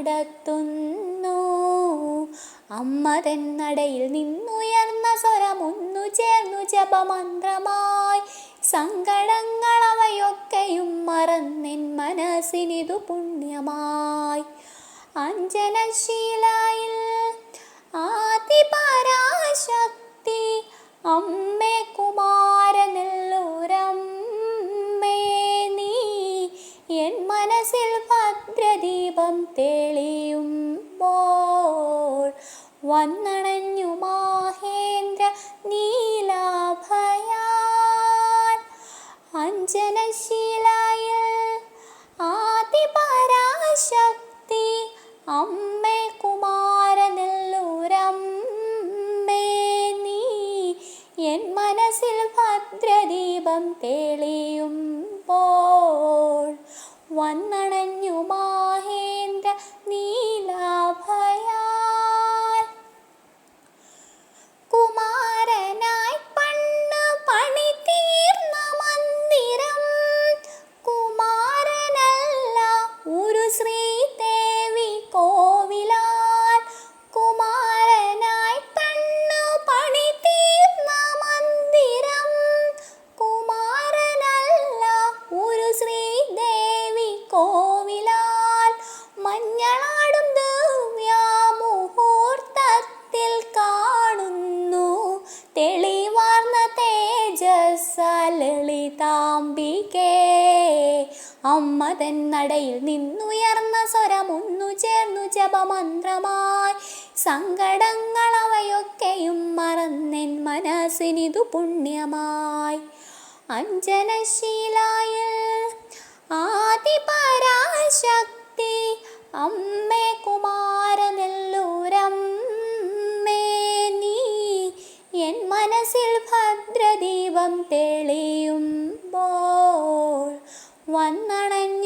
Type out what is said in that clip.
നടത്തുന്നു. അമ്മതൻ നടയിൽ നിന്നുയർന്ന സ്വരമൊന്നു ചേർന്നു ജപമന്ത്രമായി. സങ്കടങ്ങൾ അവയൊക്കെയും മറന്നെൻ മനസ്സിനിതു പുണ്യമായി. അഞ്ജനശീലയിൽ ആദിപരാശക്തി അമ്മേ കുമാരനെല്ലൂരമ്മേ നീ എൻ മനസ്സിൽ ഭദ്രദീപം തെളിയുമ്പോൾ വന്നണഞ്ഞു മാഹേന്ദ്ര നീലാഭയാൽ. അഞ്ജനശീലയിൽ ആദിപരാശക്തി അമ്മേ കുമാരനെല്ലൂരമ്മേ നീ എൻ മനസ്സിൽ ഭദ്രദീപം തെളിയുമ്പോൾ വന്നണഞ്ഞു മാഹേന്ദ്ര നീലാഭയാൽ. കുമാരനായി പണ്ട് പണി തീർന്ന മന്ദിരം കുമാരനല്ല ഒരു ശ്രീദേവി കോവിലാൽ. കുമാരനായി പണ്ട് പണി തീർന്ന മന്ദിരം കുമാരനല്ല ഒരു ശ്രീദേവി കോവിലാൽ. മഞ്ഞളാടും ദിവ്യാമുഹൂർത്തത്തിൽ കാണുന്നു തെളിവാർന്ന തേജസ്സ ലളിതാംബികേ. അമ്മതൻ നടയിൽ നിന്നുയർന്ന സ്വരമൊന്നു ചേർന്നു ജപമന്ത്രമായി. സങ്കടങ്ങൾ അവയൊക്കെയും മറന്നെൻ മനസ്സിനിതു പുണ്യമായി. അഞ്ജനശീലയിൽ ആദിപരാശക്തി അമ്മേ കുമാരനെല്ലൂരമ്മേ നീ എൻ മനസ്സിൽ ഭദ്രദീപം തെളിയുമ്പോൾ വന്നണഞ്ഞു